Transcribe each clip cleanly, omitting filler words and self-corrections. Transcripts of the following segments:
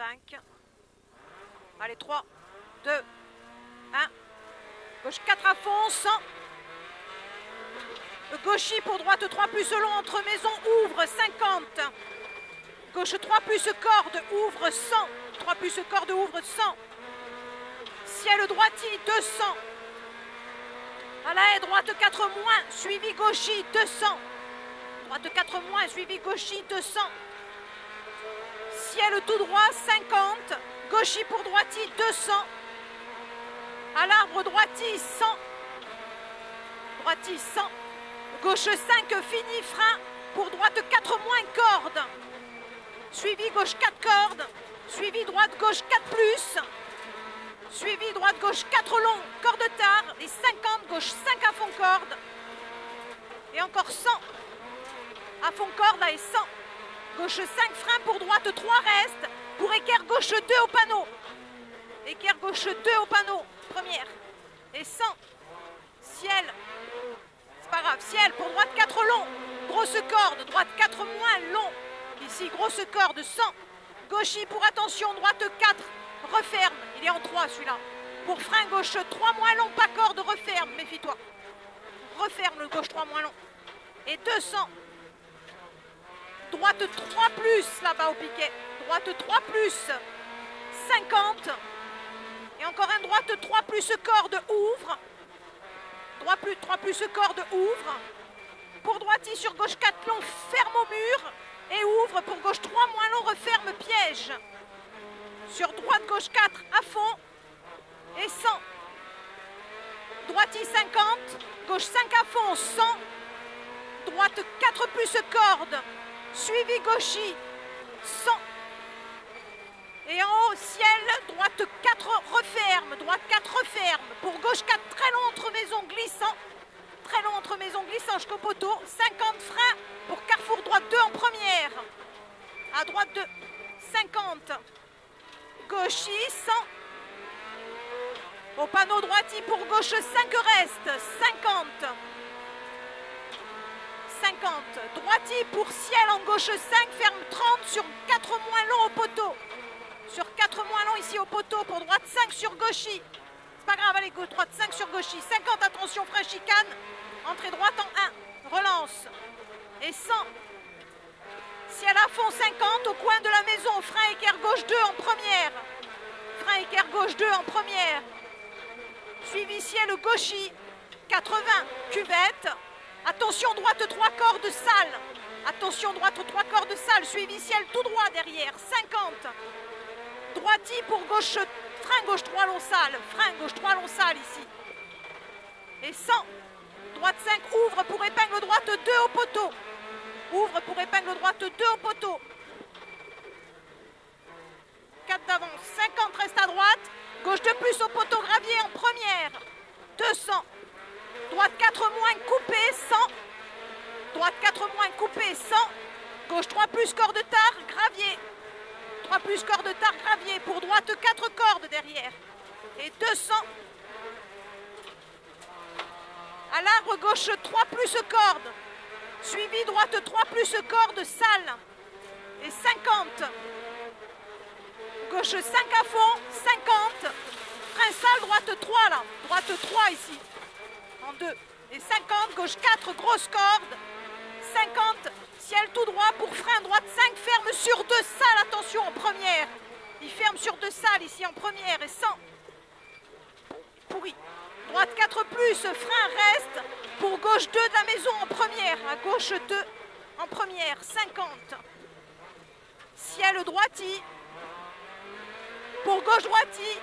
5. Allez, 3, 2, 1. Gauche 4 à fond, 100. Gauchy pour droite 3 plus long entre maison, ouvre 50. Gauche 3 plus corde, ouvre 100. 3 plus corde, ouvre 100. Ciel droiti, 200. À la haie, droite 4 moins, suivi gauchy, 200. Droite 4 moins, suivi gauchy, 200. Ciel tout droit, 50. Gauchy pour droiti, 200. À l'arbre, droiti, 100. Droiti, 100. Gauche 5, fini, frein. Pour droite 4 moins, corde. Suivi gauche 4 cordes. Suivi droite gauche 4 plus. Suivi droite gauche 4 long, corde tard. Et 50, gauche 5 à fond corde. Et encore 100. À fond corde là et 100. Gauche 5 frein pour droite 3 reste. Pour équerre gauche 2 au panneau. Équerre gauche 2 au panneau. Première. Et 100. Ciel. C'est pas grave. Ciel pour droite 4 long. Grosse corde. Droite 4 moins long. Ici grosse corde 100. Gauchy pour attention. Droite 4. Referme. Il est en 3 celui-là. Pour frein gauche 3 moins long. Pas corde. Referme. Méfie-toi. Referme le gauche 3 moins long. Et 200. Droite 3 plus là-bas au piquet. Droite 3 plus 50. Et encore un droite 3 plus corde ouvre. Droite 3 plus corde ouvre. Pour droiti sur gauche 4 long ferme au mur. Et ouvre pour gauche 3 moins long referme piège. Sur droite gauche 4 à fond. Et 100. Droiti 50. Gauche 5 à fond 100. Droite 4 plus corde. Suivi gauchy, 100. Et en haut, ciel, droite 4 referme, droite 4 referme. Pour gauche 4, très long entre maisons glissant. Très long entre maisons glissant jusqu'au poteau. 50 freins pour carrefour droite 2 en première. À droite 2, 50. Gauchy, 100. Au panneau droiti pour gauche 5 reste, 50. 50. Droiti pour ciel en gauche 5, ferme 30 sur 4 moins long au poteau. Sur 4 moins long ici au poteau pour droite 5 sur gauchy. C'est pas grave, allez, droite 5 sur gauchy. 50, attention, frein chicane. Entrée droite en 1. Relance. Et 100. Ciel à fond 50 au coin de la maison. Frein équerre gauche 2 en première. Frein équerre gauche 2 en première. Suivi ciel gauchy. 80. Cuvette. Attention, droite 3 cordes sale. Attention, droite 3 cordes sale. Suivi ciel tout droit derrière. 50. Droiti pour gauche. Frein gauche 3 long sale. Frein gauche 3 long sale ici. Et 100. Droite 5 ouvre pour épingle droite 2 au poteau. Ouvre pour épingle droite 2 au poteau. 4 d'avance. 50 reste à droite. Gauche 2 plus au poteau gravier en première. 200. Droite 4 moins coupé, 100. Droite 4 moins coupé, 100. Gauche 3 plus corde tard, gravier. 3 plus corde tard, gravier. Pour droite 4 cordes derrière. Et 200. À l'arbre gauche 3 plus corde. Suivi droite 3 plus corde, sale. Et 50. Gauche 5 à fond, 50. Frein sale, droite 3 là. Droite 3 ici. En 2. Et 50, gauche 4, grosse corde. 50, ciel tout droit pour frein, droite 5, ferme sur 2 salles, attention en première. Il ferme sur 2 salles ici en première et 100. Pourri. Droite 4 plus, frein reste pour gauche 2 de la maison en première. À gauche 2 en première, 50. Ciel droiti. Pour gauche droiti,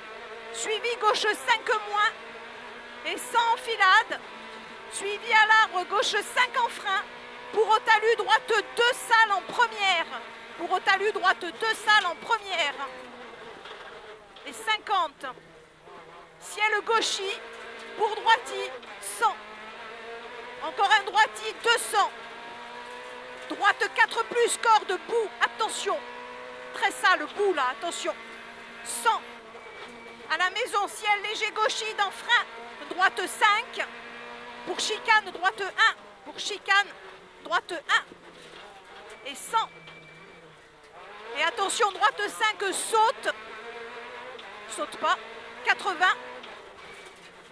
suivi gauche 5 moins. Et 100 enfilade, suivi à l'arbre gauche 5 en frein, pour au talus droite 2 salles en première, pour au talus droite 2 salles en première, et 50, ciel gauchy, pour droiti 100, encore un droiti 200, droite 4 plus, corde, bout, attention, très sale, bout là, attention, 100, à la maison, ciel léger gauchy dans frein, droite 5, pour chicane, droite 1, pour chicane, droite 1, et 100. Et attention, droite 5 saute. Saute pas. 80.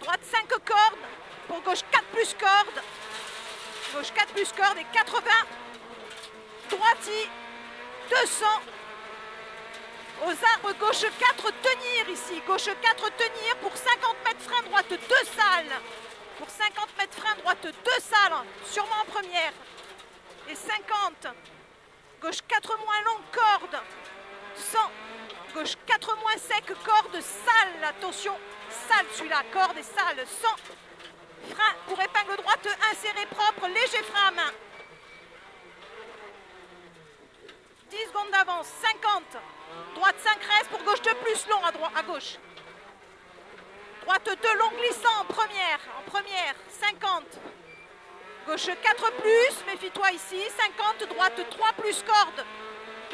Droite 5 cordes. Pour gauche 4 plus corde. Gauche 4 plus corde et 80. Droiti. 200. Aux arbres, gauche 4, tenir ici. Gauche 4, tenir pour 50 mètres frein, droite 2 salles. Pour 50 mètres frein, droite 2 salles, sûrement en première. Et 50. Gauche 4 moins longue, corde. 100. Gauche 4 moins sec, corde, salle. Attention, salle celui-là, corde et salle. 100. Frein pour épingle droite, inséré propre, léger frein à main. 10 secondes d'avance, 50. Droite 5 reste pour gauche 2 plus long à gauche. Droite 2 long glissant en première, 50. Gauche 4 plus, méfie-toi ici, 50. Droite 3 plus corde,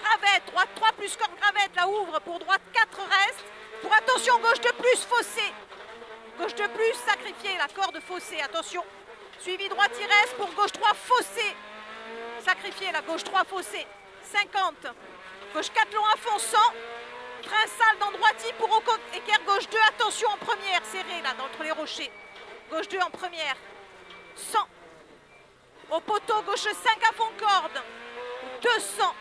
gravette, droite 3 plus corde, gravette, la ouvre pour droite 4 reste. Pour attention, gauche 2 plus, fossé. Gauche 2 plus, sacrifié, la corde fossé, attention. Suivi droite il reste pour gauche 3 fossé. Sacrifié, la gauche 3 fossé. 50. Gauche 4 long à fond, 100. Frein sale dans droiti pour équerre gauche 2. Attention en première, serré là, entre les rochers. Gauche 2 en première. 100. Au poteau, gauche 5 à fond corde. 200.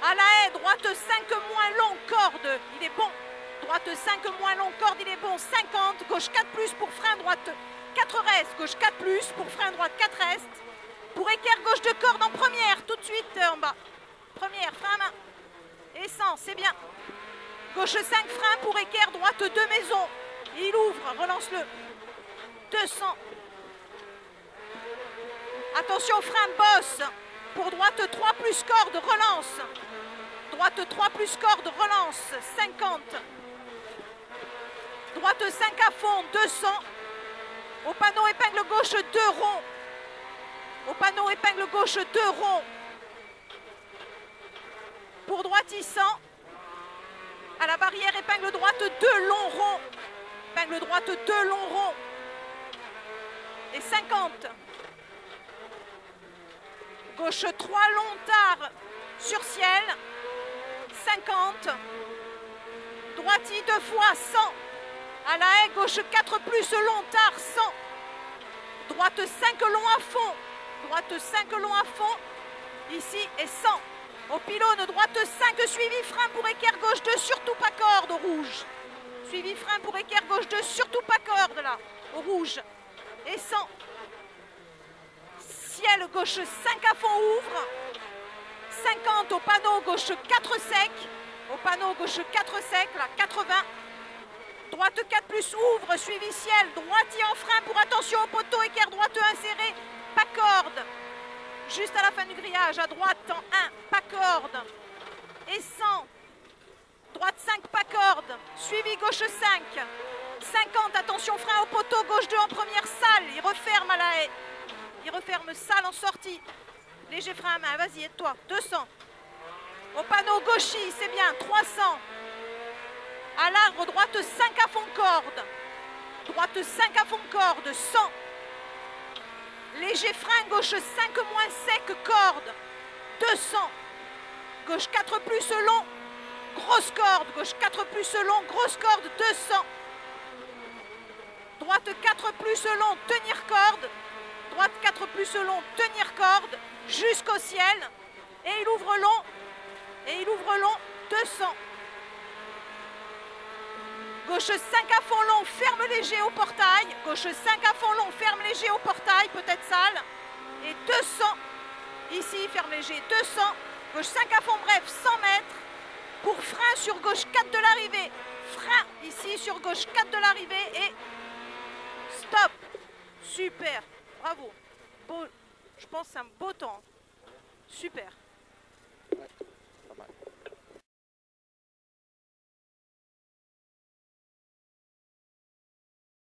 À la haie, droite 5 moins long, corde. Il est bon. Droite 5 moins long, corde, il est bon. 50. Gauche 4 plus pour frein, droite 4 reste. Gauche 4 plus pour frein, droite 4 reste. Pour équerre gauche de corde en première, tout de suite en bas. Première, frein à main. Et 100, c'est bien. Gauche 5 frein pour équerre, droite 2 maison. Il ouvre, relance-le. 200. Attention, frein bosse. Pour droite 3 plus corde, relance. Droite 3 plus corde, relance. 50. Droite 5 à fond, 200. Au panneau épingle gauche 2 ronds. Au panneau épingle gauche 2 ronds. Pour droite 100. À la barrière épingle droite 2 longs ronds. Épingle droite 2 longs ronds. Et 50. Gauche 3 longs tard sur ciel. 50. Droiti 2 fois 100. À la haie gauche 4 plus long tard 100. Droite 5 long à fond. Droite 5 long à fond. Ici et 100. Au pylône, droite 5, suivi frein pour équerre gauche 2, surtout pas corde au rouge. Suivi frein pour équerre gauche 2, surtout pas corde là, au rouge. Et 100. Ciel gauche 5 à fond ouvre. 50 au panneau gauche 4 sec. Au panneau gauche 4 sec, là 80. Droite 4 plus ouvre, suivi ciel, droitier en frein pour attention au poteau, équerre droite inséré, pas corde. Juste à la fin du grillage, à droite en 1, pas corde. Et 100. Droite 5, pas corde. Suivi gauche 5. 50, attention frein au poteau, gauche 2 en première salle. Il referme à la haie. Il referme salle en sortie. Léger frein à main, vas-y, aide-toi. 200. Au panneau gauchis, c'est bien, 300. À l'arbre, droite 5 à fond corde. Droite 5 à fond corde, 100. Léger frein, gauche 5 moins sec, corde, 200. Gauche 4 plus long, grosse corde. Gauche 4 plus long, grosse corde, 200. Droite 4 plus long, tenir corde. Droite 4 plus long, tenir corde, jusqu'au ciel. Et il ouvre long, 200. Gauche 5 à fond long, ferme léger au portail. Gauche 5 à fond long, ferme léger au portail, peut-être sale. Et 200. Ici, ferme léger, 200. Gauche 5 à fond bref, 100 mètres. Pour frein sur gauche 4 de l'arrivée. Frein ici sur gauche 4 de l'arrivée et stop. Super, bravo. Beau, je pense que c'est un beau temps. Super. Ouais, pas mal.